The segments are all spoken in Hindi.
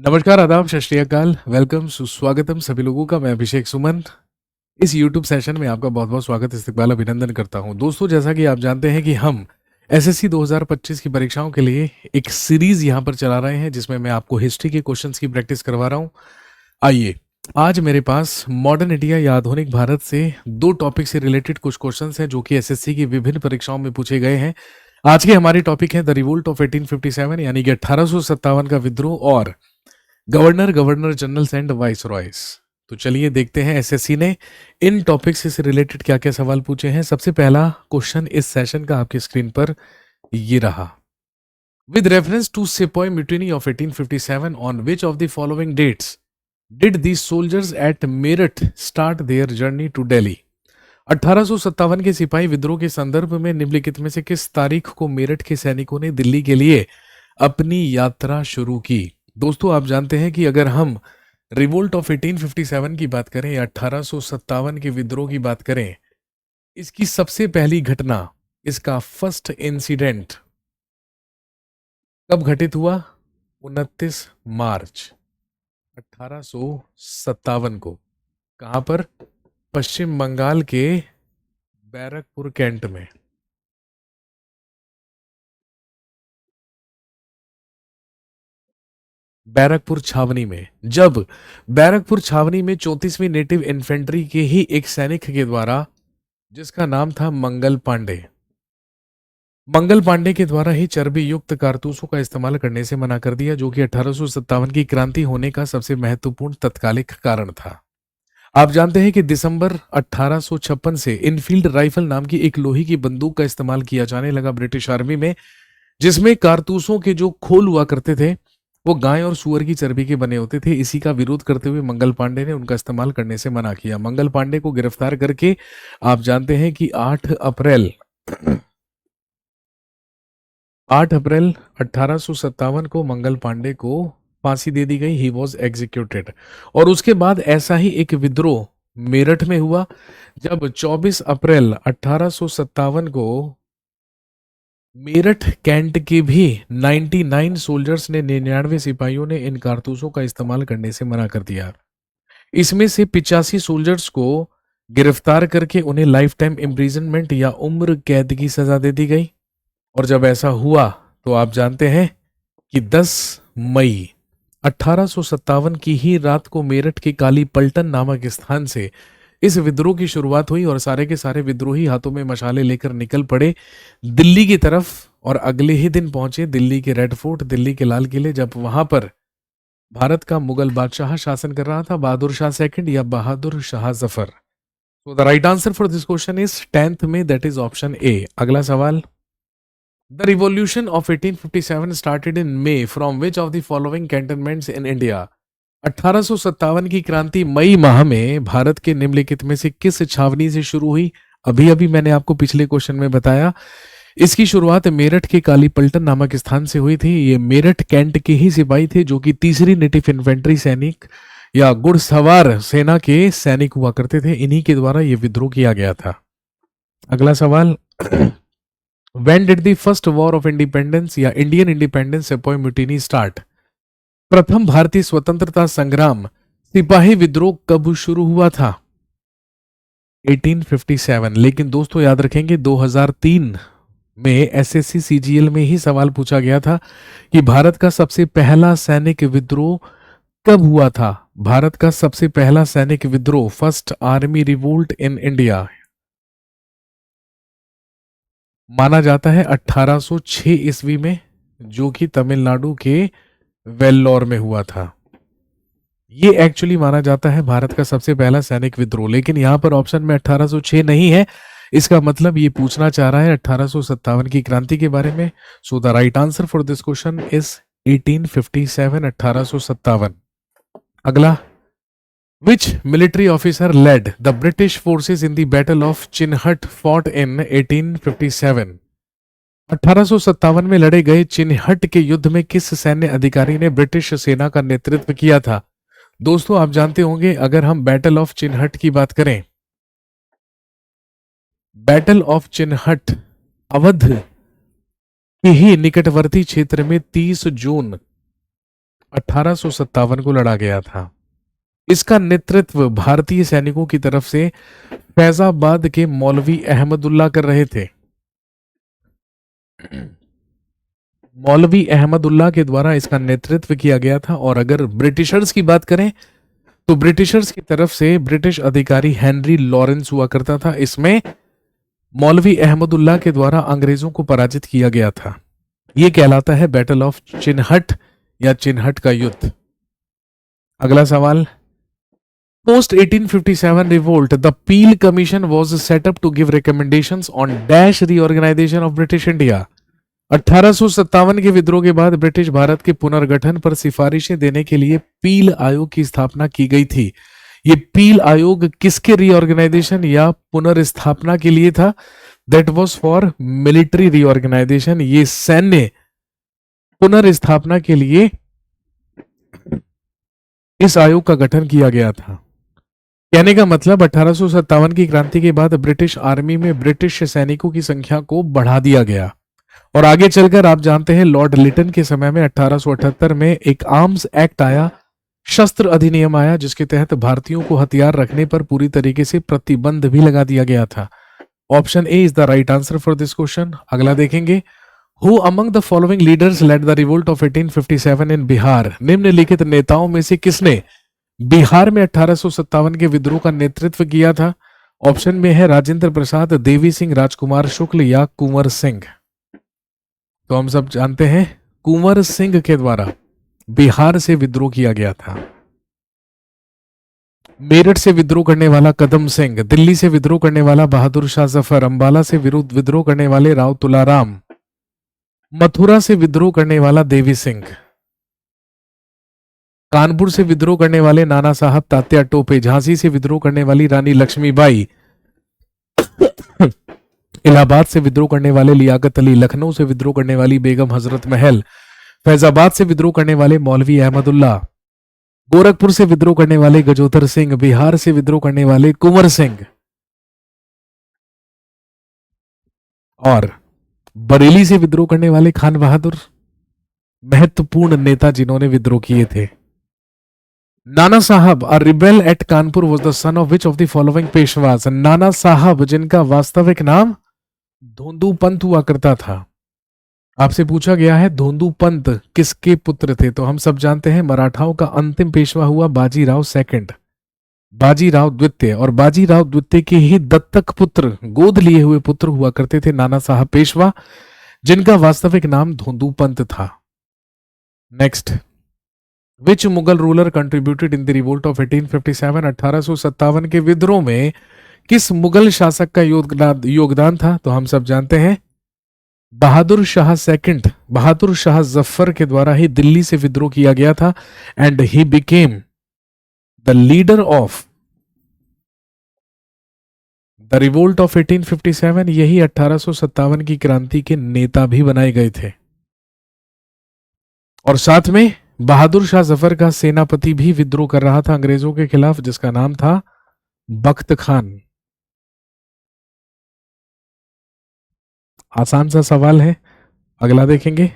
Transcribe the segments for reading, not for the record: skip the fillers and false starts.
नमस्कार, आदाब, सत श्री अकाल, वेलकम, सुस्वागतम सभी लोगों का। मैं अभिषेक सुमन इस यूट्यूब सेशन में आपका बहुत-बहुत स्वागत, इस्तकबाल, अभिनंदन करता हूं। दोस्तों, जैसा कि आप जानते हैं कि हम एसएससी 2025 की परीक्षाओं के लिए एक सीरीज यहां पर चला रहे हैं, जिसमें मैं आपको हिस्ट्री के क्वेश्चंस की प्रैक्टिस करवा रहा हूं। आइए, आज मेरे पास मॉडर्न इंडिया या आधुनिक भारत से 2 टॉपिक से रिलेटेड कुछ क्वेश्चंस हैं, जो कि एसएससी की विभिन्न परीक्षाओं में पूछे गए हैं। आज की हमारी टॉपिक है द रिवोल्ट ऑफ 1857 यानी कि 1857 का विद्रोह और गवर्नर जनरल्स एंड वाइसरॉयज। तो चलिए देखते हैं एसएससी ने इन टॉपिक्स से रिलेटेड क्या क्या सवाल पूछे हैं। सबसे पहला क्वेश्चन इस सेशन का आपकी स्क्रीन पर ये रहा। With reference to sepoy mutiny of 1857 on which of the following dates did the soldiers at Meerut start their journey to Delhi. 1857 के सिपाही विद्रोह के संदर्भ में निम्नलिखित में से किस तारीख को मेरठ के सैनिकों ने दिल्ली के लिए अपनी यात्रा शुरू की। दोस्तों, आप जानते हैं कि अगर हम रिवोल्ट ऑफ 1857 की बात करें या 1857 के विद्रोह की बात करें, इसकी सबसे पहली घटना, इसका फर्स्ट इंसिडेंट कब घटित हुआ? 29 मार्च 1857 को। कहां पर? पश्चिम बंगाल के बैरकपुर कैंट में। बैरकपुर छावनी में। जब बैरकपुर छावनी में 34वीं नेटिव इन्फेंट्री के ही एक सैनिक के द्वारा, जिसका नाम था मंगल पांडे के द्वारा ही चर्बी युक्त कारतूसों का इस्तेमाल करने से मना कर दिया, जो कि 1857 की क्रांति होने का सबसे महत्वपूर्ण तत्कालिक कारण था। आप जानते हैं कि दिसंबर 1856 से इनफील्ड राइफल नाम की एक लोहे की बंदूक का इस्तेमाल किया जाने लगा ब्रिटिश आर्मी में, जिसमें कारतूसों के जो खोल हुआ करते थे वो गाय और सुअर की चर्बी के बने होते थे। इसी का विरोध करते हुए मंगल पांडे ने उनका इस्तेमाल करने से मना किया। मंगल पांडे को गिरफ्तार करके आप जानते हैं कि 8 अप्रैल 1857 को मंगल पांडे को फांसी दे दी गई। He was executed. और उसके बाद ऐसा ही एक विद्रोह मेरठ में हुआ, जब 24 अप्रैल 1857 को मेरठ कैंट के भी 99 सोल्जर्स ने 99 सिपाहियों ने इन कारतूसों का इस्तेमाल करने से मना कर दिया। इसमें से 85 सोल्जर्स को गिरफ्तार करके उन्हें लाइफ टाइम इम्प्रिजनमेंट या उम्र कैद की सजा दे दी गई। और जब ऐसा हुआ तो आप जानते हैं कि 10 मई 1857 की ही रात को मेरठ के काली पलटन नामक स्थान से इस विद्रोह की शुरुआत हुई और सारे के सारे विद्रोही हाथों में मशाले लेकर निकल पड़े दिल्ली की तरफ और अगले ही दिन पहुंचे दिल्ली के रेड फोर्ट, दिल्ली के लाल किले, जब वहां पर भारत का मुगल बादशाह शासन कर रहा था, बहादुर शाह सेकंड या बहादुर शाह जफर। तो the right answer for this question is 10th में, दैट इज ऑप्शन ए। अगला सवाल। The revolution of 1857 started in May from which of the following cantonments in India. 1857 की क्रांति मई माह में भारत के निम्नलिखित में से किस छावनी से शुरू हुई? अभी अभी मैंने आपको पिछले क्वेश्चन में बताया, इसकी शुरुआत मेरठ के कालीपलटन नामक स्थान से हुई थी। ये मेरठ कैंट के ही सिपाही थे, जो कि तीसरी नेटिव इन्फेंट्री सैनिक या घुड़सवार सेना के सैनिक हुआ करते थे। इन्हीं के द्वारा यह विद्रोह किया गया था। अगला सवाल। When did the first war of independence या इंडियन इंडिपेंडेंस सेपॉय म्यूटिनी स्टार्ट? प्रथम भारतीय स्वतंत्रता संग्राम सिपाही विद्रोह कब शुरू हुआ था? 1857। लेकिन दोस्तों याद रखेंगे 2003 में एसएससी सीजीएल में ही सवाल पूछा गया था कि भारत का सबसे पहला सैनिक विद्रोह कब हुआ था। भारत का सबसे पहला सैनिक विद्रोह, first army revolt in India, माना जाता है 1806 ईस्वी में, जो कि तमिलनाडु के वेल्लोर में हुआ था। ये एक्चुअली माना जाता है भारत का सबसे पहला सैनिक विद्रोह, लेकिन यहां पर ऑप्शन में 1806 नहीं है। इसका मतलब ये पूछना चाह रहा है 1857 की क्रांति के बारे में। So the right answer for this question is 1857, 1857। अगला। Which military officer led the British forces in the Battle of Chinhut fought in 1857? 1857 में लड़े गए चिन्हट के युद्ध में किस सैन्य अधिकारी ने ब्रिटिश सेना का नेतृत्व किया था? दोस्तों, आप जानते होंगे, अगर हम बैटल ऑफ चिन्हट की बात करें, बैटल ऑफ चिन्हट अवध के ही निकटवर्ती क्षेत्र में 30 जून 1857 को लड़ा गया था। इसका नेतृत्व भारतीय सैनिकों की तरफ से फैजाबाद के मौलवी अहमदुल्ला कर रहे थे। मौलवी अहमदुल्ला के द्वारा इसका नेतृत्व किया गया था। और अगर ब्रिटिशर्स की बात करें तो ब्रिटिशर्स की तरफ से ब्रिटिश अधिकारी हेनरी लॉरेंस हुआ करता था। इसमें मौलवी अहमदुल्ला के द्वारा अंग्रेजों को पराजित किया गया था। यह कहलाता है बैटल ऑफ चिन्हट या चिन्हट का युद्ध। अगला सवाल, post 1857 revolt, the Peel Commission was set up to give recommendations on dash reorganization of British India. 1857 के विद्रोह के बाद ब्रिटिश भारत के पुनर्गठन पर सिफारिशें देने के लिए पील आयोग की स्थापना की गई थी। ये पील आयोग किसके रीऑर्गेनाइजेशन या पुनर्स्थापना के लिए था? That was for military reorganisation. ये सैन्य पुनर्स्थापना के लिए इस आयोग का गठन किया गया था। कहने का मतलब 1857 की क्रांति के बाद ब्रिटिश आर्मी में ब्रिटिश सैनिकों की संख्या को बढ़ा दिया गया। और आगे चलकर आप जानते हैं लॉर्ड लिटन के समय में 1878 में एक आर्म्स एक्ट आया, शस्त्र अधिनियम आया, जिसके तहत भारतीयों को हथियार रखने पर पूरी तरीके से प्रतिबंध भी लगा दिया गया था। Option A is the right answer for this question. अगला देखेंगे, who among the following leaders led the revolt of 1857 in Bihar? निम्नलिखित नेताओं में से किसने बिहार में 1857 के विद्रोह का नेतृत्व किया था? ऑप्शन में है राजेंद्र प्रसाद, देवी सिंह, राजकुमार शुक्ल या कुंवर सिंह। तो हम सब जानते हैं कुंवर सिंह के द्वारा बिहार से विद्रोह किया गया था। मेरठ से विद्रोह करने वाला कदम सिंह, दिल्ली से विद्रोह करने वाला बहादुर शाह जफर, अंबाला से विद्रोह करने वाले राव तुलाराम, मथुरा से विद्रोह करने वाला देवी सिंह, कानपुर से विद्रोह करने वाले नाना साहब तात्या टोपे, झांसी से विद्रोह करने वाली रानी लक्ष्मीबाई, इलाहाबाद से विद्रोह करने वाले लियाकत अली, लखनऊ से विद्रोह करने वाली बेगम हजरत महल, फैजाबाद से विद्रोह करने वाले मौलवी अहमदुल्ला, गोरखपुर से विद्रोह करने वाले गजोधर सिंह, बिहार से विद्रोह करने वाले कुंवर सिंह और बरेली से विद्रोह करने वाले खान बहादुर। महत्वपूर्ण नेता जिन्होंने विद्रोह किए थे। नाना साहब, a rebel at Kanpur was the son of which of the following Peshwas? नाना साहब जिनका वास्तविक नाम धोंदू पंत हुआ करता था। आपसे पूछा गया है धोंदू पंत किसके पुत्र थे? तो हम सब जानते हैं मराठाओं का अंतिम पेशवा हुआ बाजीराव सेकंड, बाजीराव द्वितीय। और बाजीराव द्वितीय के ही दत्तक पुत्र, गोद लिए हुए पुत्र हुआ करते थे नाना साहब पेशवा, जिनका वास्तविक नाम धोंदू पंत था। Next, which Mughal ruler contributed in the revolt of 1857? 1857 के विद्रोह में किस मुगल शासक का योगदान था? तो हम सब जानते हैं बहादुर शाह सेकंड, बहादुर शाह जफर के द्वारा ही दिल्ली से विद्रोह किया गया था and he became the leader of the revolt of 1857। यही 1857 की क्रांति के नेता भी बनाए गए थे। और साथ में बहादुर शाह जफर का सेनापति भी विद्रोह कर रहा था अंग्रेजों के खिलाफ, जिसका नाम था बख्त खान। आसान सा सवाल है, अगला देखेंगे।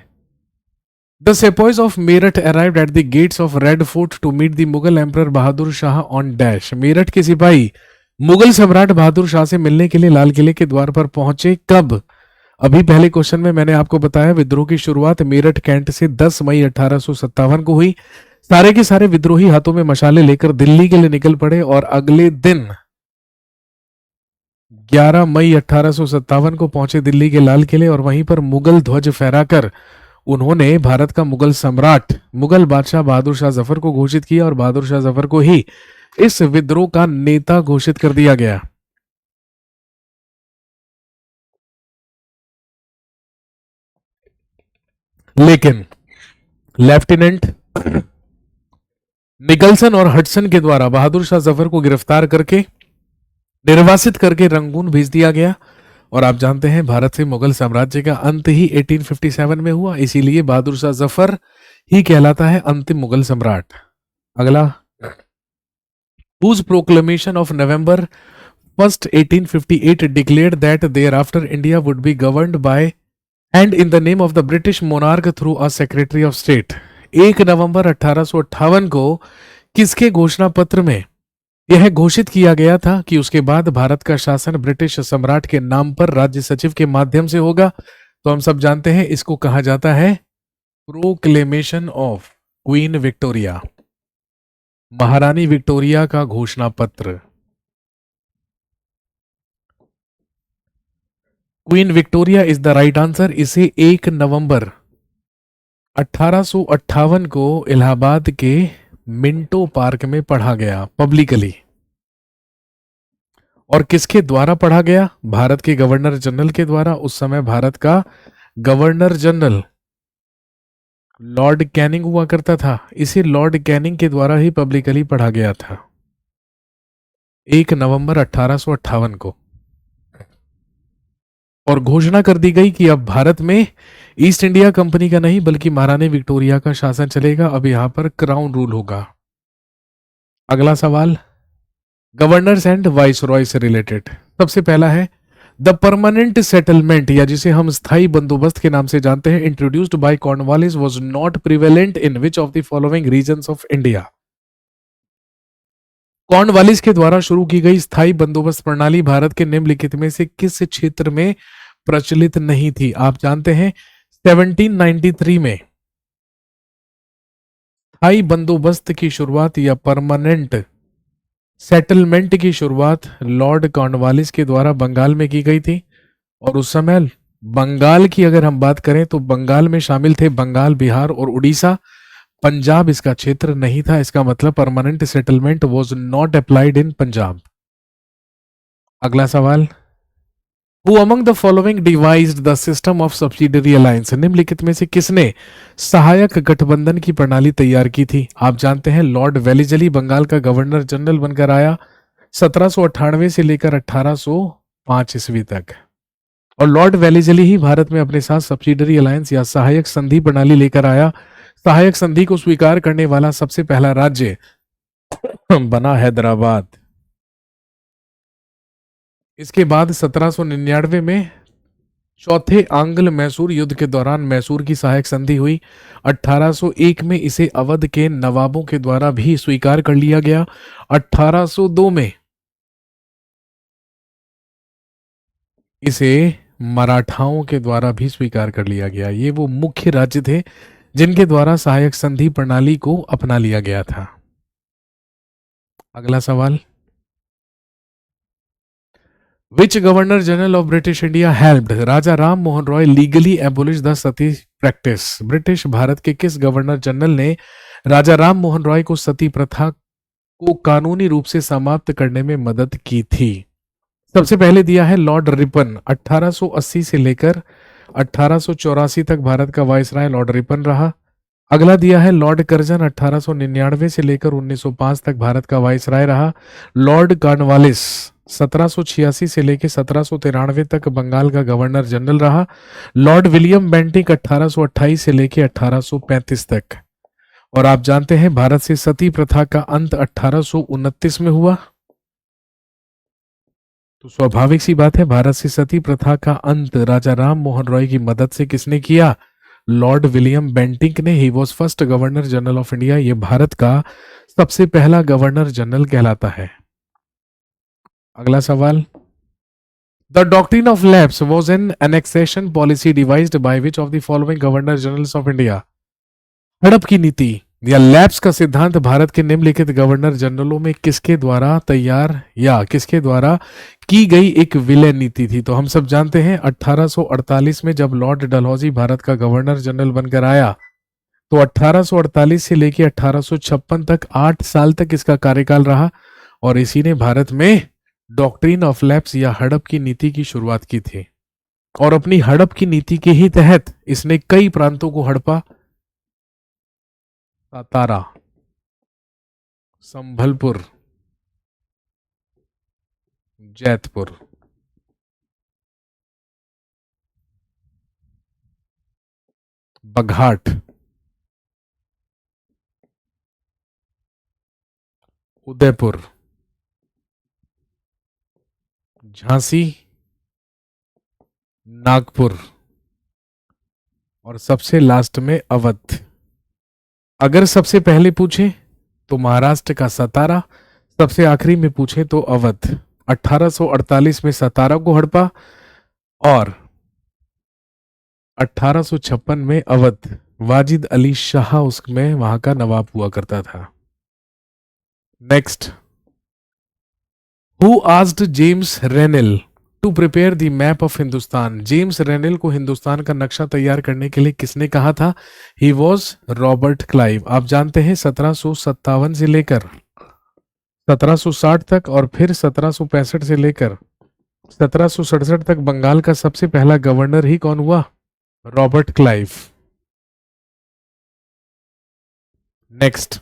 The sepoys of Meerut arrived at the gates of Red Fort to meet the Mughal emperor Bahadur Shah on dash. Meerut के सिपाही मुगल सम्राट बहादुर शाह से मिलने के लिए लाल किले के द्वार पर पहुंचे कब? अभी पहले क्वेश्चन में मैंने आपको बताया विद्रोह की शुरुआत मेरठ कैंट से 10 मई 1857 को हुई। सारे के सारे विद्रोही हाथों में मशाले लेकर दिल्ली के लिए निकल पड़े और अगले दिन 11 मई 1857 को पहुंचे दिल्ली के लाल किले और वहीं पर मुगल ध्वज फहराकर उन्होंने भारत का मुगल सम्राट, मुगल बादशाह बहादुर शाह जफर को घोषित किया और बहादुर शाह जफर को ही इस विद्रोह का नेता घोषित कर दिया गया। लेकिन लेफ्टिनेंट निकलसन और हडसन के द्वारा बहादुर शाह जफर को गिरफ्तार करके निर्वासित करके रंगून भेज दिया गया। और आप जानते हैं भारत से मुगल साम्राज्य का अंत ही 1857 में हुआ, इसीलिए बहादुर शाह जफर ही कहलाता है अंतिम मुगल सम्राट। अगला, whose proclamation of November 1st 1858 declared that thereafter India would be governed by and in the name of the British monarch through a secretary of state? 1 नवंबर 1858 को किसके घोषणा पत्र में यह घोषित किया गया था कि उसके बाद भारत का शासन ब्रिटिश सम्राट के नाम पर राज्य सचिव के माध्यम से होगा? तो हम सब जानते हैं इसको कहा जाता है प्रोक्लेमेशन ऑफ क्वीन विक्टोरिया, महारानी विक्टोरिया का घोषणा पत्र। Queen Victoria is the right answer. इसे 1 नवंबर 1858 को इलाहाबाद के मिंटो पार्क में पढ़ा गया पब्लिकली। और किसके द्वारा पढ़ा गया? भारत के गवर्नर जनरल के द्वारा। उस समय भारत का गवर्नर जनरल लॉर्ड कैनिंग हुआ करता था। इसे लॉर्ड कैनिंग के द्वारा ही पब्लिकली पढ़ा गया था 1 नवंबर 1858 को। और घोषणा कर दी गई कि अब भारत में ईस्ट इंडिया कंपनी का नहीं बल्कि महारानी विक्टोरिया का शासन चलेगा। अब यहां पर क्राउन रूल होगा। अगला सवाल गवर्नर्स एंड वाइसरॉय से रिलेटेड। सबसे पहला है द परमानेंट सेटलमेंट या जिसे हम स्थायी बंदोबस्त के नाम से जानते हैं introduced by Cornwallis was not prevalent in which of the following regions of India. Cornwallis के द्वारा शुरू की गई स्थायी बंदोबस्त प्रणाली भारत के निम्नलिखित में से किस क्षेत्र में प्रचलित नहीं थी? आप जानते हैं 1793 में स्थायी बंदोबस्त की शुरुआत या परमानेंट सेटलमेंट की शुरुआत लॉर्ड कॉर्नवालिस के द्वारा बंगाल में की गई थी। और उस समय बंगाल की अगर हम बात करें तो बंगाल में शामिल थे बंगाल, बिहार और उड़ीसा। पंजाब इसका क्षेत्र नहीं था। इसका मतलब permanent settlement was not applied in Punjab. अगला सवाल Who among the following devised the system of subsidiary alliance? निम्नलिखित में से किसने सहायक गठबंधन की प्रणाली तैयार की थी? आप जानते हैं लॉर्ड वेलिजली बंगाल का गवर्नर जनरल बनकर आया 1798 से लेकर 1805 ईस्वी तक। और लॉर्ड वेलिजली ही भारत में अपने साथ सब्सिडरी अलायंस या सहायक संधि प्रणाली लेकर आया। सहायक संधि को स्वीकार करने वाला सबसे पहला राज्य बना हैदराबाद। इसके बाद 1799 में चौथे आंग्ल मैसूर युद्ध के दौरान मैसूर की सहायक संधि हुई। 1801 में इसे अवध के नवाबों के द्वारा भी स्वीकार कर लिया गया। 1802 में इसे मराठाओं के द्वारा भी स्वीकार कर लिया गया। ये वो मुख्य राज्य थे जिनके द्वारा सहायक संधि प्रणाली को अपना लिया गया था। अगला सवाल Which Governor General of British India helped Raja Ram Mohan Roy legally abolish the Sati practice? British Bharat के किस गवर्नर जनरल ने राजा राम मोहन रॉय को सती प्रथा को कानूनी रूप से समाप्त करने में मदद की थी? सबसे पहले दिया है लॉर्ड रिपन। 1880 से लेकर 1884 तक भारत का वायसराय लॉर्ड रिपन रहा। अगला दिया है लॉर्ड कर्जन। 1899 से लेकर 1905 तक भारत का वायसराय रहा। लॉर्ड कॉर्नवालिस 1786 से लेकर 1793 तक बंगाल का गवर्नर जनरल रहा। लॉर्ड विलियम बेंटिक 1828 से लेकर 1835 तक। और आप जानते हैं भारत से सती प्रथा का अंत 1829 में हुआ। तो स्वाभाविक सी बात है भारत से सती प्रथा का अंत राजा राम मोहन रॉय की मदद से किसने किया? लॉर्ड विलियम बेंटिक ने। He was first governor general of India. ये भारत का सबसे पहला गवर्नर जनरल कहलाता है। अगला सवाल the doctrine of lapse was an annexation policy devised by which of the following governor generals of India? हड़प की नीति या लैप्स का सिद्धांत भारत के निम्नलिखित गवर्नर जनरलों में किसके द्वारा तैयार या किसके द्वारा की गई एक विलय नीति थी? तो हम सब जानते हैं 1848 में जब लॉर्ड डलहौजी भारत का गवर्नर जनरल बनकर आया तो 1848 से लेकर 1856 तक 8 साल तक इसका कार्यकाल रहा। और इसी ने भारत में डॉक्ट्रिन ऑफ लैप्स या हड़प की नीति की शुरुआत की थी। और अपनी हड़प की नीति के ही तहत इसने कई प्रांतों को हड़पा। सातारा, संभलपुर, जैतपुर, बघाट, उदयपुर, झांसी, नागपुर और सबसे लास्ट में अवध। अगर सबसे पहले पूछे तो महाराष्ट्र का सतारा, सबसे आखिरी में पूछे तो अवध। 1848 में सतारा को हड़पा और 1856 में अवध। वाजिद अली शाह उसमें वहां का नवाब हुआ करता था। Next, who asked James Rennell to prepare the map of Hindustan? James Rennell को हिंदुस्तान का नक्शा तैयार करने के लिए किसने कहा था? He was Robert Clive. आप जानते हैं 1757 से लेकर 1760 तक और फिर 1765 से लेकर 1767 तक बंगाल का सबसे पहला गवर्नर ही कौन हुआ? Robert Clive. नेक्स्ट,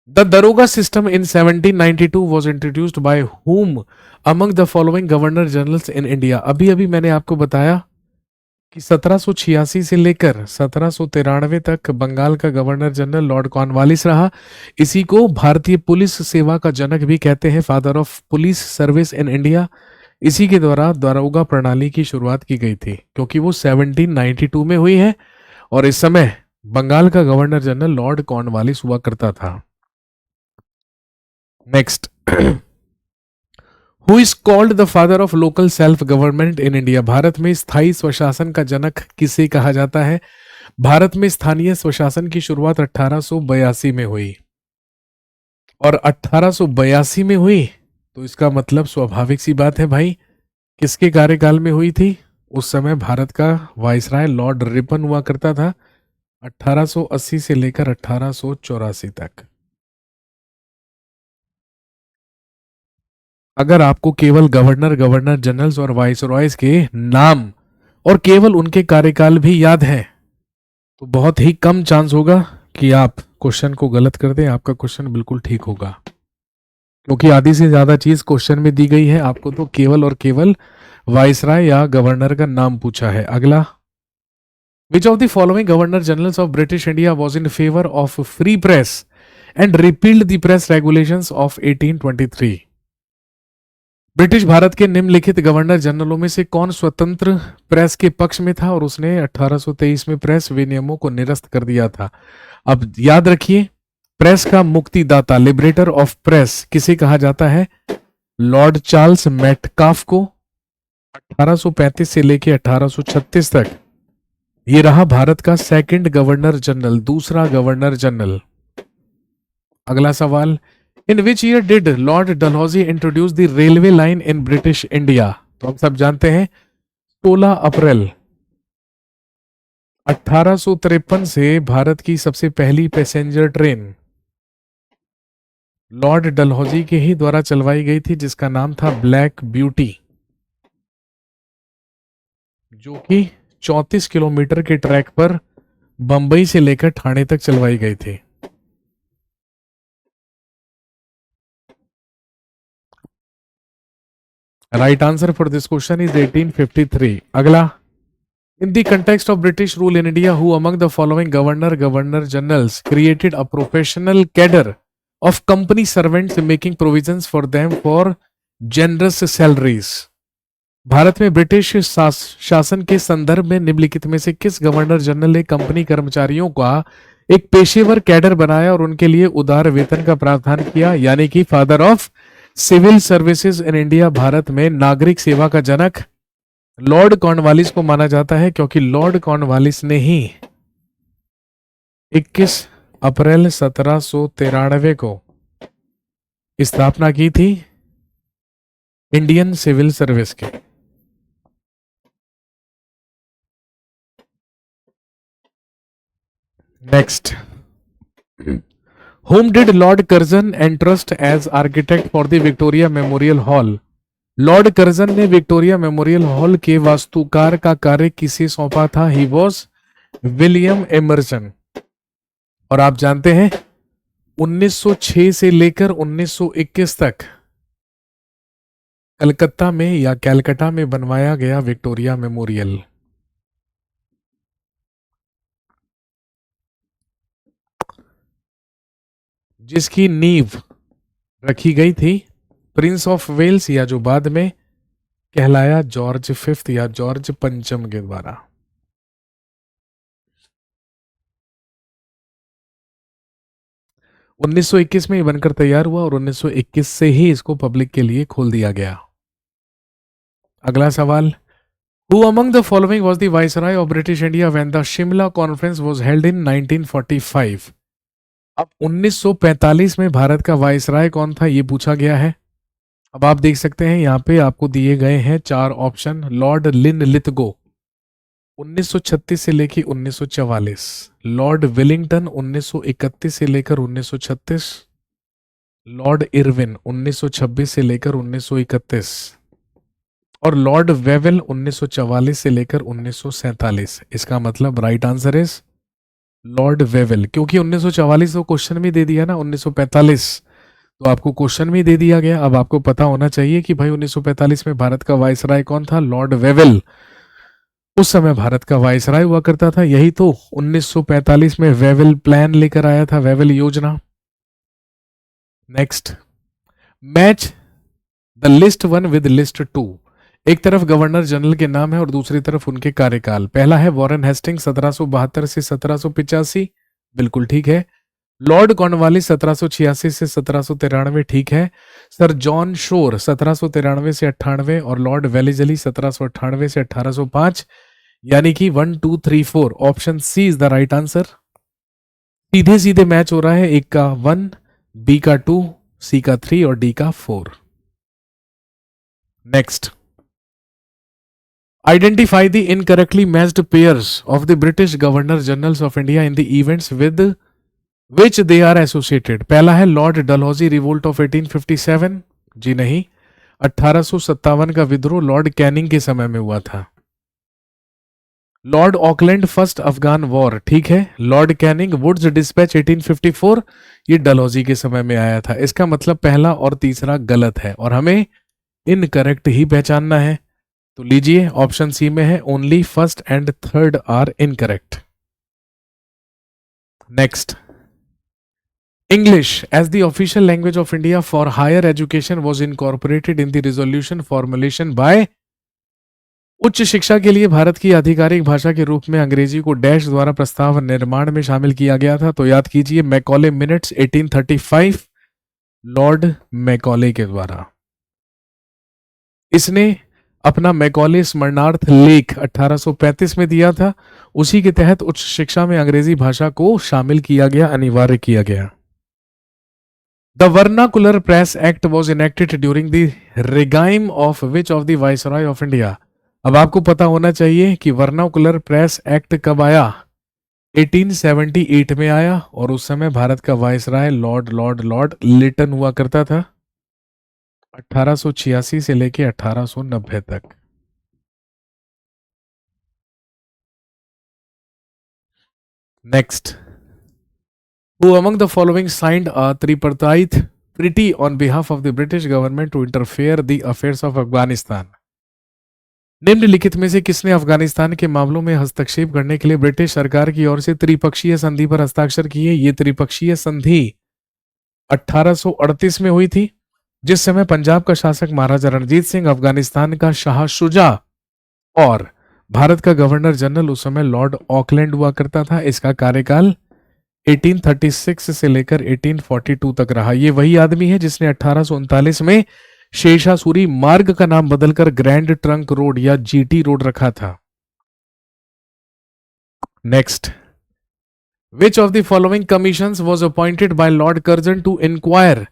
द दरोगा system in 1792 was introduced by whom among the following governor generals in India? अभी अभी मैंने आपको बताया कि 1786 से लेकर 1793 तक बंगाल का गवर्नर जनरल लॉर्ड कॉर्नवालिस रहा। इसी को भारतीय पुलिस सेवा का जनक भी कहते हैं, father of police service in India. इसी के द्वारा दरोगा प्रणाली की शुरुआत की गई थी क्योंकि वो 1792 में हुई है और इस समय बंगाल का गवर्नर जनरल लॉर्ड कॉर्नवालिस हुआ करता था। Next, who is called the father of local self government in India? Bharat में स्थायी स्वशासन का जनक किसे कहा जाता है? भारत में स्थानीय स्वशासन की शुरुआत 1882 में हुई और 1882 में हुई तो इसका मतलब स्वाभाविक सी बात है भाई, किसके कार्यकाल में हुई थी? उस समय भारत का वाइसराय लॉर्ड रिपन हुआ करता था 1880 से लेकर 1884 तक। अगर आपको केवल गवर्नर, गवर्नर जनरल्स और वाइसरॉयज के नाम और केवल उनके कार्यकाल भी याद है तो बहुत ही कम चांस होगा कि आप क्वेश्चन को गलत कर दें। आपका क्वेश्चन बिल्कुल ठीक होगा क्योंकि आधी से ज्यादा चीज क्वेश्चन में दी गई है, आपको तो केवल और केवल वाइसराय या गवर्नर का नाम पूछा है। अगला, विच of the following governor generals of British India was in favour of free press and repealed the press regulations of 1823? British Bharat के निम्नलिखित गवर्नर जनरलों में से कौन स्वतंत्र प्रेस के पक्ष में था और उसने 1823 में प्रेस विनियमों को निरस्त कर दिया था? अब याद रखिए, प्रेस का मुक्तिदाता, लिबरेटर ऑफ प्रेस किसे कहा जाता है? लॉर्ड चार्ल्स मेटकाफ को। 1835 से लेकर 1836 तक ये रहा भारत का सेकंड गवर्नर जनरल, दूसरा गवर्नर जनरल। अगला सवाल, in which year did Lord Dalhousie introduce the railway line in British India? तो हम सब जानते हैं 16 अप्रैल 1853 से भारत की सबसे पहली पैसेंजर ट्रेन लॉर्ड डलहौजी के ही द्वारा चलवाई गई थी जिसका नाम था ब्लैक ब्यूटी, जो कि 34 किलोमीटर के ट्रैक पर बंबई से लेकर ठाणे तक चलवाई गई थी। Right answer for this question is 1853। अगला, in the context of British rule in India, who among the following governor generals created a professional cadre of company servants making provisions for them for generous salaries? Bharat में ब्रिटिश शासन के संदर्भ में निम्नलिखित में से किस गवर्नर जनरल ने कंपनी कर्मचारियों का एक पेशेवर कैडर बनाया और उनके लिए उदार वेतन का प्रावधान किया? यानी कि father of civil services in India, Bharat में नागरिक सेवा का जनक लॉर्ड कॉर्नवालिस को माना जाता है क्योंकि लॉर्ड कॉर्नवालिस ने ही 21 अप्रैल 1793 को स्थापना की थी इंडियन सिविल सर्विस के। Next, whom did Lord Curzon entrust as architect for the Victoria memorial hall? Lord Curzon ने विक्टोरिया मेमोरियल हॉल के वास्तुकार का कार्य किसे सौंपा था? He was William Emerson. और आप जानते हैं 1906 से लेकर 1921 तक कलकत्ता में या कैलकटा में बनवाया गया विक्टोरिया मेमोरियल। जिसकी नींव रखी गई थी प्रिंस ऑफ वेल्स या जो बाद में कहलाया जॉर्ज फिफ्थ या जॉर्ज पंचम के द्वारा। 1921 में ये बनकर तैयार हुआ और 1921 से ही इसको पब्लिक के लिए खोल दिया गया। अगला सवाल, Who among the following was the Viceroy of British India when the Shimla Conference was held in 1945? अब 1945 में भारत का वायसराय कौन था ये पूछा गया है। अब आप देख सकते हैं यहाँ पे आपको दिए गए हैं 4 ऑप्शन। लॉर्ड लिनलिथगो 1936 से लेकर 1944, लॉर्ड विलिंगटन 1931 से लेकर 1936, लॉर्ड इरविन 1926 से लेकर 1931 और लॉर्ड वेवेल 1944 से लेकर 1947। इसका मतलब right answer is Lord Wavell, क्योंकि 1944 तो क्वेश्चन में दे दिया ना, 1945 तो आपको क्वेश्चन में दे दिया गया। अब आपको पता होना चाहिए कि भाई 1945 में भारत का वायसराय कौन था, लॉर्ड वेवेल। उस समय भारत का वायसराय हुआ करता था, यही तो 1945 में वेवेल प्लान लेकर आया था, वेवेल योजना। Next, match the list 1 with list 2। एक तरफ गवर्नर जनरल के नाम है और दूसरी तरफ उनके कार्यकाल। पहला है वॉरेन हेस्टिंग्स 1772 से 1785, बिल्कुल ठीक है। लॉर्ड कॉर्नवालिस 1786 से 1793, ठीक है। सर जॉन शोर 1793 से 98 और लॉर्ड वेलिजली 1798 से 1805, यानी कि 1 2 3 4 option C is the right answer. सीधे सीधे मैच हो रहा है, एक का 1, बी का 2, सी का 3 और डी का 4। Next, identify the incorrectly matched pairs of the British Governor Generals of India in the events with which they are associated। पहला है लॉर्ड डलहौजी रिवोल्ट ऑफ 1857, जी नहीं। 1857 का विद्रोह लॉर्ड कैनिंग के समय में हुआ था। Lord Auckland first Afghan war, ठीक है। लॉर्ड कैनिंग वुड्स डिस्पैच 1854, ये डलहौजी के समय में आया था। इसका मतलब पहला और तीसरा गलत है और हमें इनकरेक्ट ही पहचानना है। तो लीजिए, ऑप्शन सी में है only first and third are incorrect. Next, English as the official language of India for higher education was incorporated in the resolution formulation by. उच्च शिक्षा के लिए भारत की आधिकारिक भाषा के रूप में अंग्रेजी को डैश द्वारा प्रस्ताव निर्माण में शामिल किया गया था। तो याद कीजिए, मैकॉले मिनट्स 1835, लॉर्ड मैकॉले के द्वारा। इसने अपना मैकॉले स्मरणार्थ लेख 1835 में दिया था। उसी के तहत उच्च शिक्षा में अंग्रेजी भाषा को शामिल किया गया, अनिवार्य किया गया। The vernacular press act was enacted during the regime of which of the viceroy of India. अब आपको पता होना चाहिए कि वर्नाकुलर प्रेस एक्ट कब आया, 1878 में आया और उस समय भारत का वाइसराय लॉर्ड लिटन हुआ करता था, 1886 से लेके 1890 तक। Next, who among the following signed a tripartite treaty on behalf of the British government to interfere the affairs of Afghanistan. निम्नलिखित में से किसने अफगानिस्तान के मामलों में हस्तक्षेप करने के लिए ब्रिटिश सरकार की ओर से त्रिपक्षीय संधि पर हस्ताक्षर किए। ये त्रिपक्षीय संधि 1838 में हुई थी, जिस समय पंजाब का शासक महाराजा रणजीत सिंह, अफगानिस्तान का शाह शुजा और भारत का गवर्नर जनरल उस समय लॉर्ड ऑकलैंड हुआ करता था। इसका कार्यकाल 1836 से लेकर 1842 तक रहा। ये वही आदमी है जिसने 1839 में शेषासुरी मार्ग का नाम बदलकर ग्रैंड ट्रंक रोड या जीटी रोड रखा था। Next, which of the following commissions was appointed by Lord Curzon to inquire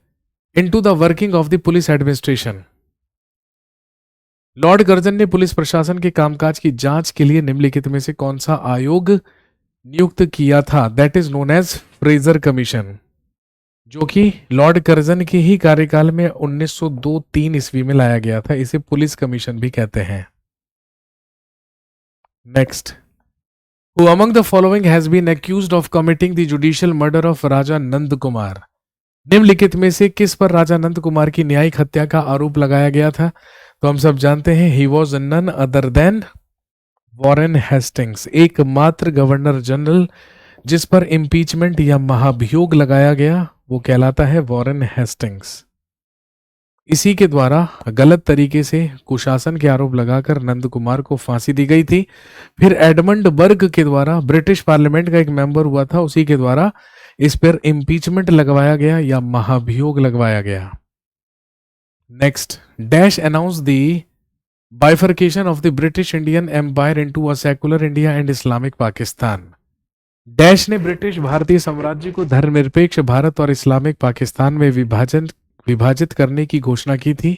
into the working of the police administration. Lord Curzon ने पुलिस प्रशासन के कामकाज की जांच के लिए निम्नलिखित में से कौन सा आयोग नियुक्त किया था? That is known as Fraser commission, जो कि लॉर्ड कर्जन के ही कार्यकाल में 1902-3 ईस्वी में लाया गया था। इसे पुलिस कमीशन भी कहते हैं। Next, who among the following has been accused of committing the judicial murder of Raja Nand Kumar. निम्नलिखित में से किस पर राजा नंद कुमार की न्यायिक हत्या का आरोप लगाया गया था? तो हम सब जानते हैं, he was none other than Warren Hastings, एकमात्र गवर्नर जनरल जिस पर इम्पीचमेंट या महाभियोग लगाया गया वो कहलाता है वॉरेन हेस्टिंग्स। इसी के द्वारा गलत तरीके से कुशासन के आरोप लगाकर नंद कुमार को फांसी दी गई थी। फिर एडमंड बर्ग के द्वारा, ब्रिटिश पार्लियामेंट का एक मेंबर हुआ था, उसी के द्वारा इस पर इम्पीचमेंट लगवाया गया या महाभियोग लगवाया गया? Next, dash announce the bifurcation of the British Indian empire into a secular India and Islamic Pakistan. Dash ने ब्रिटिश भारतीय साम्राज्य को धर्मनिरपेक्ष भारत और इस्लामिक पाकिस्तान में विभाजित करने की घोषणा की थी?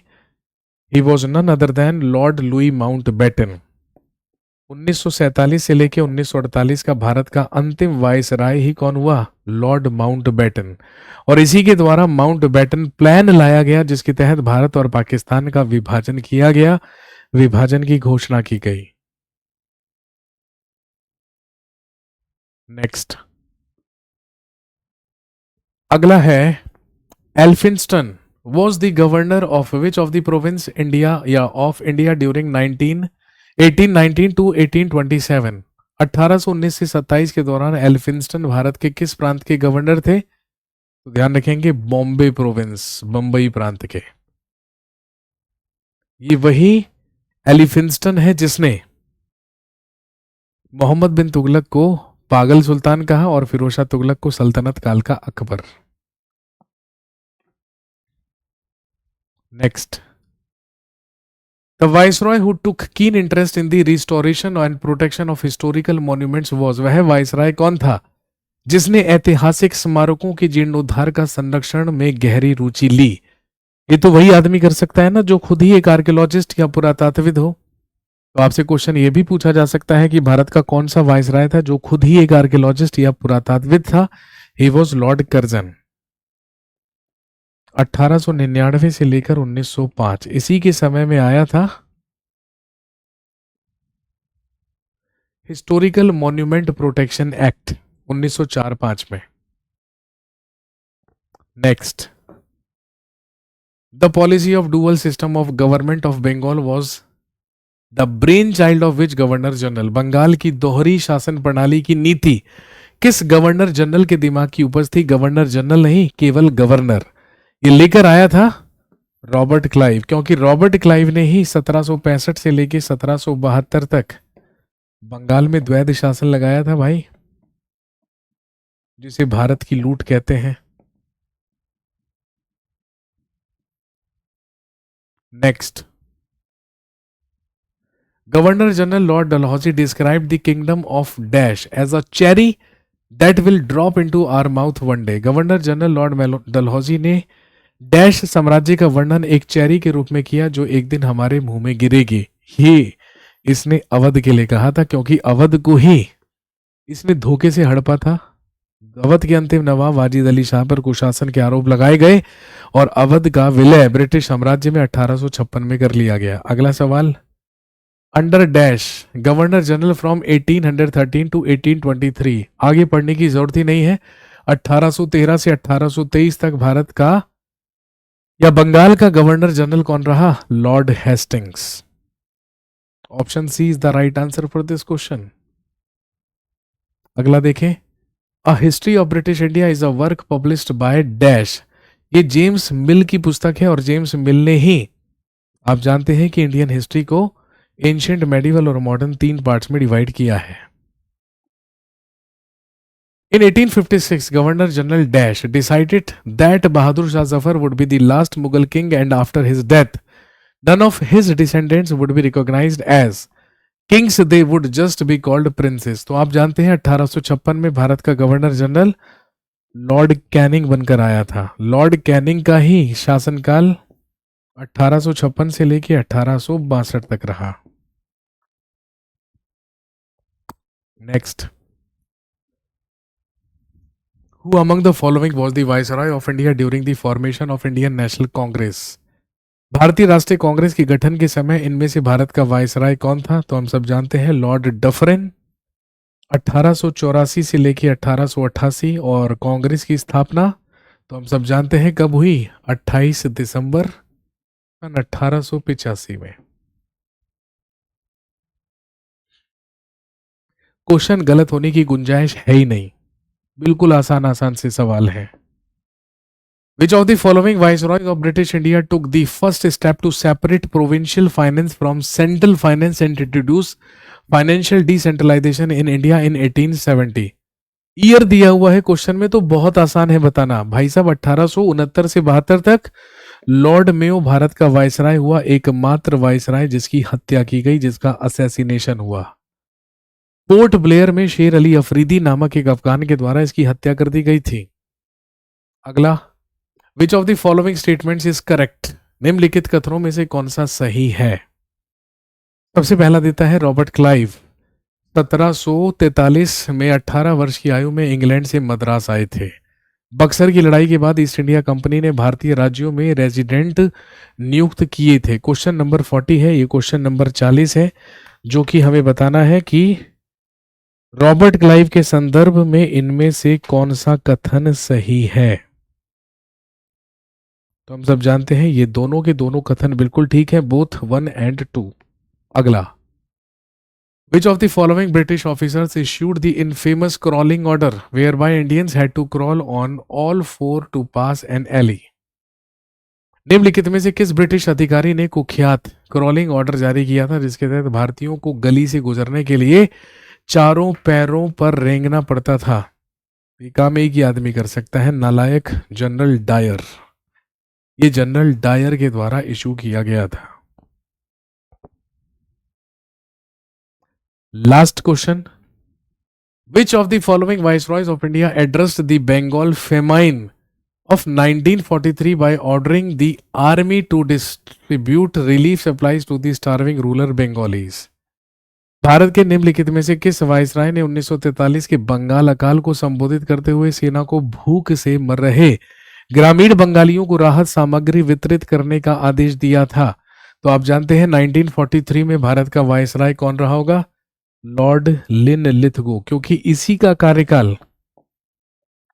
He was none other than Lord Louis Mountbatten. 1947 से लेकर 1948 का भारत का अंतिम वायसराय ही कौन हुआ? Lord Mountbatten. और इसी के द्वारा माउंटबेटन प्लान लाया गया जिसके तहत भारत और पाकिस्तान का विभाजन किया गया, विभाजन की घोषणा की गई। नेक्स्ट, अगला है Elphinstone was the governor of which of the province India या of India during 1819 to 1827? 1819 से 27 के दौरान एल्फिंस्टन भारत के किस प्रांत के गवर्नर थे? तो ध्यान रखेंगे बॉम्बे प्रोविंस, बंबई प्रांत के। ये वही एलिफिंस्टन है जिसने मोहम्मद बिन तुगलक को पागल सुल्तान कहा और फिरोज शाह तुगलक को सल्तनत काल का Akbar. Next, the viceroy who took keen interest in the restoration and protection of historical monuments was, वह वायसराय कौन था जिसने ऐतिहासिक स्मारकों के जीर्णोद्धार का संरक्षण में गहरी रुचि ली? ये तो वही आदमी कर सकता है ना जो खुद ही एक आर्कियोलॉजिस्ट या पुरातात्विद हो। तो आपसे क्वेश्चन ये भी पूछा जा सकता है कि भारत का कौन सा वायसराय था जो खुद ही एक आर्कियोलॉजिस्ट या पुरातात्विद था? He was Lord Curzon. 1899 से लेकर 1905 इसी के समय में आया था हिस्टोरिकल मॉन्यूमेंट प्रोटेक्शन एक्ट 1904-5 में। Next, the policy of dual system of government of Bengal was the brain child of which governor general? Bengal की दोहरी शासन प्रणाली की नीति किस गवर्नर जनरल के दिमाग की उपज थी? गवर्नर जनरल नहीं, केवल गवर्नर। ये लेकर आया था रॉबर्ट क्लाइव, क्योंकि रॉबर्ट क्लाइव ने ही 1765 से लेकर 1772 तक बंगाल में द्वैध शासन लगाया था भाई, जिसे भारत की लूट कहते हैं। Next, governor general Lord Dalhousie described the kingdom of dash as a cherry that will drop into our mouth one day. Governor general Lord Dalhousie ने डैश साम्राज्य का वर्णन एक चेरी के रूप में किया जो एक दिन हमारे मुंह में गिरेगी। ये इसने अवध के लिए कहा था, क्योंकि अवध को ही इसने धोखे से हड़पा था। अवध के अंतिम नवाब वाजिद अली शाह पर कुशासन के आरोप लगाए गए और अवध का विलय ब्रिटिश साम्राज्य में 1856 में कर लिया गया। अगला सवाल, under dash governor general from 1813 to 1823। आगे पढ़ने की जरूरत ही नहीं है। 1813 से 1823 तक भारत का या बंगाल का गवर्नर जनरल कौन रहा? Lord Hastings. Option C is the right answer for this question. अगला देखें, a history of British India is a work published by dash. ये जेम्स मिल की पुस्तक है और जेम्स मिल ने ही, आप जानते हैं कि इंडियन हिस्ट्री को एंशिएंट, मेडिवल और मॉडर्न 3 पार्ट्स में डिवाइड किया है। In 1856, Governor General Dash decided that Bahadur Shah Zafar would be the last Mughal king, and after his death, none of his descendants would be recognized as kings. They would just be called princes. तो आप जानते हैं 1856 में भारत का गवर्नर जनरल लॉर्ड कैनिंग बनकर आया था। लॉर्ड कैनिंग का ही शासनकाल 1856 से लेकर 1862 तक रहा। Next, Who among the following was the Viceroy of India during the formation of Indian National Congress? भारतीय राष्ट्रीय कांग्रेस के गठन के समय इनमें से भारत का वायसराय कौन था? तो हम सब जानते हैं लॉर्ड डफरिन। 1884 से लेकर 1888 और कांग्रेस की स्थापना तो हम सब जानते हैं कब हुई? 28 दिसंबर 1885 में। क्वेश्चन गलत होने की गुंजाइश है ही नहीं, बिल्कुल आसान से सवाल है। Which of the following viceroys of British India took the first step to separate provincial finance from central finance and introduce financial decentralization in India in 1870? Year दिया हुआ है क्वेश्चन में तो बहुत आसान है बताना भाई साहब। 1869 से 72 तक लॉर्ड मेयो भारत का वायसराय हुआ, एकमात्र वायसराय जिसकी हत्या की गई, जिसका असैसिनेशन हुआ। पोर्ट ब्लेयर में शेर अली अफरीदी नामक एक अफगान के द्वारा इसकी हत्या कर दी गई थी। अगला, विच of the following statements is correct, निम्नलिखित कथनों में से कौन सा सही है। सबसे पहला देता है रॉबर्ट क्लाइव 1743 में 18 वर्ष की आयु में इंग्लैंड से मद्रास आए थे। बक्सर की लड़ाई के बाद ईस्ट इंडिया कंपनी ने भारतीय राज्यों में रेजिडेंट नियुक्त किए थे। क्वेश्चन नंबर 40 है, ये क्वेश्चन नंबर 40 है, जो कि हमें बताना है कि रॉबर्ट क्लाइव के संदर्भ में इनमें से कौन सा कथन सही है। तो हम सब जानते हैं ये दोनों के दोनों कथन बिल्कुल ठीक है, बोथ 1 and 2। अगला, which of the following British officers issued the infamous crawling order whereby Indians had to crawl on all four to pass an alley? निम्नलिखित में से किस ब्रिटिश अधिकारी ने कुख्यात क्रॉलिंग ऑर्डर जारी किया था जिसके तहत भारतीयों को गली से गुजरने के लिए चारों पैरों पर रेंगना पड़ता था। ये काम एक ही आदमी कर सकता है, नालायक जनरल डायर। ये जनरल डायर के द्वारा इशू किया गया था। Last question, which of the following viceroys of India addressed the Bengal famine of 1943 by ordering the army to distribute relief supplies to the starving rural Bengalis? Bharat के निम्नलिखित में से किस वायसराय ने 1943 के बंगाल अकाल को संबोधित करते हुए सेना को भूख से मर रहे ग्रामीण बंगालियों को राहत सामग्री वितरित करने का आदेश दिया था? तो आप जानते हैं 1943 में भारत का वायसराय कौन रहा होगा? लॉर्ड लिनलिथगो, क्योंकि इसी का कार्यकाल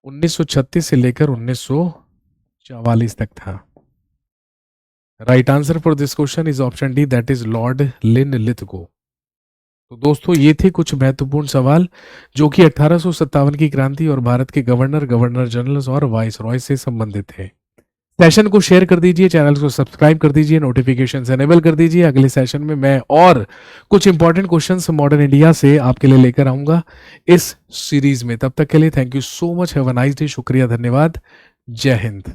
1936 से लेकर 1944 तक था। Right answer for this question is option D, that is Lord Linlithgow. तो दोस्तों ये थे कुछ महत्वपूर्ण सवाल जो कि 1857 की क्रांति और भारत के गवर्नर, गवर्नर जनरल और वाइसरॉय से संबंधित थे। सेशन को शेयर कर दीजिए, चैनल को सब्सक्राइब कर दीजिए, नोटिफिकेशंस एनेबल कर दीजिए। अगले सेशन में मैं और कुछ इंपॉर्टेंट क्वेश्चंस मॉडर्न इंडिया से आपके लिए लेकर आऊंगा इस सीरीज में। तब तक के लिए thank you so much, have a nice day, शुक्रिया, धन्यवाद, जय हिंद।